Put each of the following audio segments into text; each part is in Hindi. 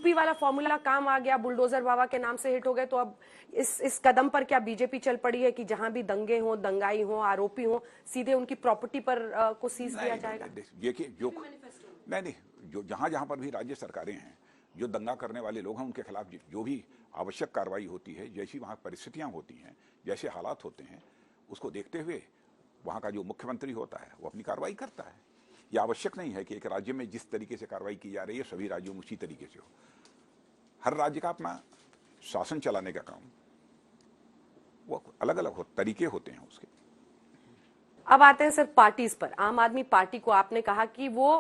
यूपी वाला फॉर्मूला काम आ गया, बुलडोजर बाबा के नाम से हिट हो गए, तो अब इस कदम पर क्या बीजेपी चल पड़ी है कि जहां भी दंगे हो, दंगाई हो, आरोपी हो, सीधे उनकी प्रॉपर्टी पर को सीज किया जाएगा? नहीं, जो जहां पर भी राज्य सरकारें हैं, जो दंगा करने वाले लोग हैं, उनके खिलाफ जो भी आवश्यक कार्रवाई होती है, जैसी वहां परिस्थितियां होती हैं, जैसे हालात होते हैं, उसको देखते हुए वहां का जो मुख्यमंत्री होता है वो अपनी कार्रवाई करता है। यह आवश्यक नहीं है कि एक राज्य में जिस तरीके से कार्रवाई की जा रही है सभी राज्यों में उसी तरीके से हो। हर राज्य का अपना शासन चलाने का काम वो अलग अलग तरीके होते हैं उसके। अब आते हैं सर पार्टीज पर। आम आदमी पार्टी को आपने कहा कि वो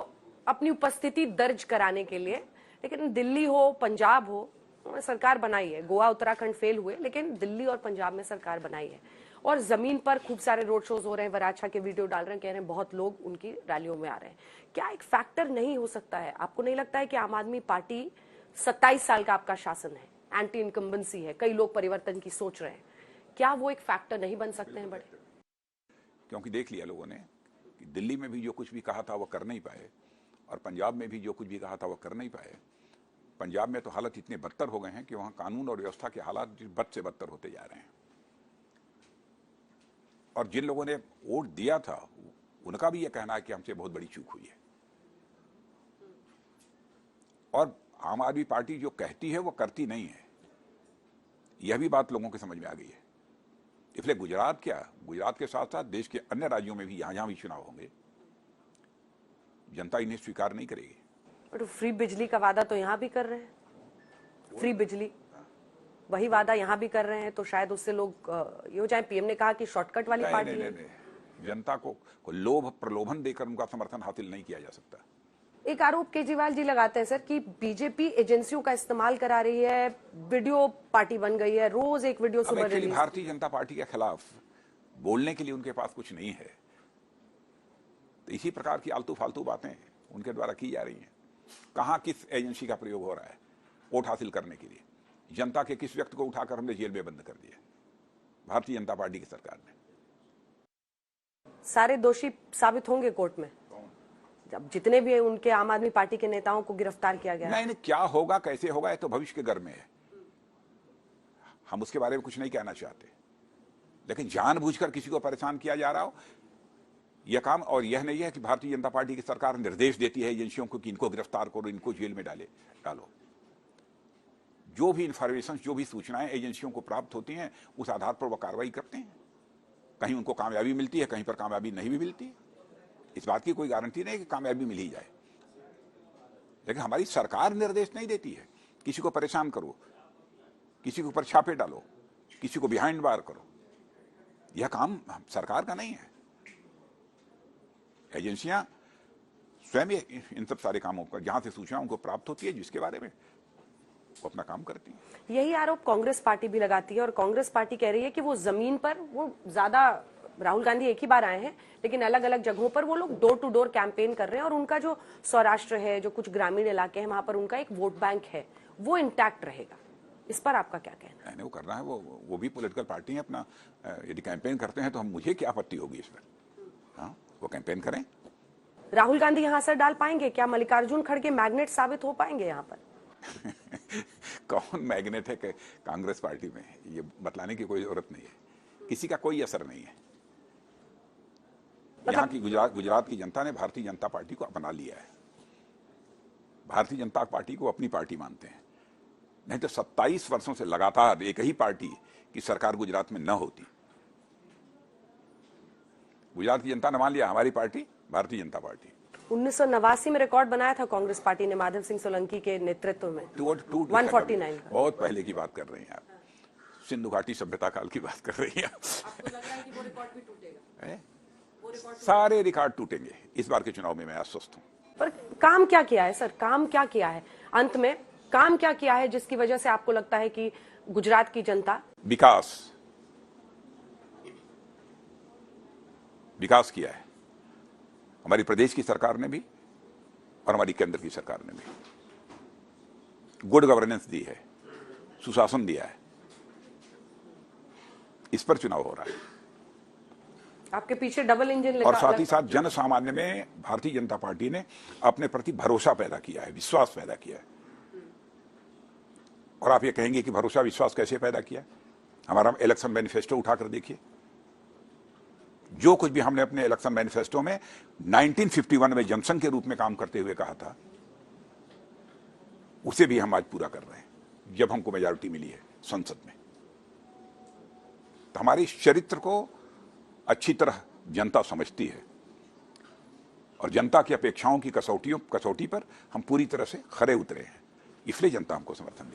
अपनी उपस्थिति दर्ज कराने के लिए, लेकिन दिल्ली हो, पंजाब हो, सरकार बनाई है। गोवा उत्तराखंड फेल हुए, लेकिन दिल्ली और पंजाब में सरकार बनाई है और जमीन पर खूब सारे रोड शोज हो रहे हैं। वराछा के वीडियो डाल रहे हैं, कह रहे हैं बहुत लोग उनकी रैलियों में आ रहे हैं। क्या एक फैक्टर नहीं हो सकता है? आपको नहीं लगता है कि आम आदमी पार्टी 27 साल का आपका शासन है, एंटी इनकम्बेंसी है, कई लोग परिवर्तन की सोच रहे हैं, क्या वो एक फैक्टर नहीं बन सकते हैं बड़े? क्योंकि देख लिया लोगों ने कि दिल्ली में भी जो कुछ भी कहा था वो कर नहीं पाए और पंजाब में भी जो कुछ भी कहा था वो कर नहीं पाए। पंजाब में तो हालत इतने बदतर हो गए हैं कि वहां कानून और व्यवस्था के हालात बद से बदतर होते जा रहे हैं। और जिन लोगों ने वोट दिया था उनका भी यह कहना है कि हमसे बहुत बड़ी चूक हुई है। और आम आदमी पार्टी जो कहती है वो करती नहीं है, यह भी बात लोगों के समझ में आ गई है। इसलिए गुजरात के साथ साथ देश के अन्य राज्यों में भी जहां भी चुनाव होंगे जनता इन्हें स्वीकार नहीं करेगी। तो फ्री बिजली का वादा तो यहाँ भी कर रहे हैं, फ्री बिजली वही वादा यहाँ भी कर रहे हैं, तो शायद उससे लोग ये हो जाए। पीएम ने कहा कि शॉर्टकट वाली पार्टी है। जनता को लोभ प्रलोभन देकर उनका समर्थन हासिल नहीं किया जा सकता। एक आरोप केजरीवाल जी लगाते हैं सर कि बीजेपी एजेंसियों का इस्तेमाल करा रही है, वीडियो पार्टी बन गई है, रोज एक वीडियो सुबह रिलीज। भारतीय जनता पार्टी के खिलाफ बोलने के लिए उनके पास कुछ नहीं है, तो इसी प्रकार की आलतू फालतू बातें उनके द्वारा की जा रही हैं। कहां किस एजेंसी का प्रयोग हो रहा है वोट हासिल करने के लिए? जनता के किस व्यक्ति को उठाकर हमने जेल में बंद कर दिया? भारतीय जनता पार्टी की सरकार ने। सारे दोषी साबित होंगे कोर्ट में जब जितने भी उनके आम आदमी पार्टी के नेताओं को गिरफ्तार किया गया। नहीं, क्या होगा कैसे होगा ये तो भविष्य के घर में है, हम उसके बारे में कुछ नहीं कहना चाहते। लेकिन जानबूझकर किसी को परेशान किया जा रहा हो यह काम, और यह नहीं है कि भारतीय जनता पार्टी की सरकार निर्देश देती है एजेंसियों को कि इनको गिरफ्तार करो, इनको जेल में डालो। जो भी इंफॉर्मेशन, जो भी सूचनाएं एजेंसियों को प्राप्त होती हैं उस आधार पर वो कार्रवाई करते हैं। कहीं उनको कामयाबी मिलती है, कहीं पर कामयाबी नहीं भी मिलती। इस बात की कोई गारंटी नहीं कि कामयाबी मिल ही जाए, लेकिन हमारी सरकार निर्देश नहीं देती है किसी को परेशान करो, किसी के ऊपर छापे डालो, किसी को बिहाइंड बार करो। यह काम सरकार का नहीं है। एजेंसियां स्वयं इन सब सारे कामों पर जहां से सूचना उनको प्राप्त होती है जिसके बारे में वो अपना काम करती है। यही आरोप कांग्रेस पार्टी भी लगाती है और कांग्रेस पार्टी कह रही है कि वो जमीन पर वो ज्यादा, राहुल गांधी एक ही बार आए हैं लेकिन अलग अलग जगहों पर वो लोग डोर टू डोर कैंपेन कर रहे हैं और उनका जो सौराष्ट्र है, जो कुछ ग्रामीण इलाके हैं, वहां पर उनका एक वोट बैंक है, वो इंटैक्ट रहेगा। इस पर आपका क्या कहना है? वो करना है, वो भी पॉलिटिकल पार्टी है अपना। यदि कैंपेन करते हैं तो मुझे क्या आपत्ति होगी इस पर? हाँ, वो कैंपेन करें। राहुल गांधी यहाँ असर डाल पाएंगे क्या? मल्लिकार्जुन खड़गे मैग्नेट साबित हो पाएंगे यहाँ पर? कौन मैग्नेट है कांग्रेस पार्टी में, ये बतलाने की कोई जरूरत नहीं है। किसी का कोई असर नहीं है। यहाँ की गुजरात की जनता ने भारतीय जनता पार्टी को अपना लिया है, भारतीय जनता पार्टी को अपनी पार्टी मानते हैं। नहीं तो 27 वर्षों से लगातार एक ही पार्टी की सरकार गुजरात में न होती। गुजरात की जनता ने मान लिया हमारी पार्टी भारतीय जनता पार्टी। 1989 में रिकॉर्ड बनाया था कांग्रेस पार्टी ने माधव सिंह सोलंकी के नेतृत्व में 149। बहुत पहले की बात कर रही हैं आप, सिंधु घाटी सभ्यता काल की बात कर रही हैं। आपको लग रहा है कि वो रिकॉर्ड भी टूटेगा? सारे रिकॉर्ड टूटेंगे इस बार के चुनाव में, मैं आश्वस्त हूं। पर काम क्या किया है सर? काम क्या किया है अंत में? काम क्या किया है जिसकी वजह से आपको लगता है कि गुजरात की जनता विकास किया है? हमारी प्रदेश की सरकार ने भी और हमारी केंद्र की सरकार ने भी गुड गवर्नेंस दी है, सुशासन दिया है। इस पर चुनाव हो रहा है। आपके पीछे डबल इंजन और साथ ही साथ जन सामान्य में भारतीय जनता पार्टी ने अपने प्रति भरोसा पैदा किया है, विश्वास पैदा किया है। और आप ये कहेंगे कि भरोसा विश्वास कैसे पैदा किया? हमारा इलेक्शन मैनिफेस्टो उठाकर देखिए। जो कुछ भी हमने अपने इलेक्शन मैनिफेस्टो में 1951 में जनसंघ के रूप में काम करते हुए कहा था, उसे भी हम आज पूरा कर रहे हैं जब हमको मेजॉरिटी मिली है संसद में। तो हमारे इस चरित्र को अच्छी तरह जनता समझती है और जनता की अपेक्षाओं की कसौटी पर हम पूरी तरह से खरे उतरे हैं, इसलिए जनता हमको समर्थन दे।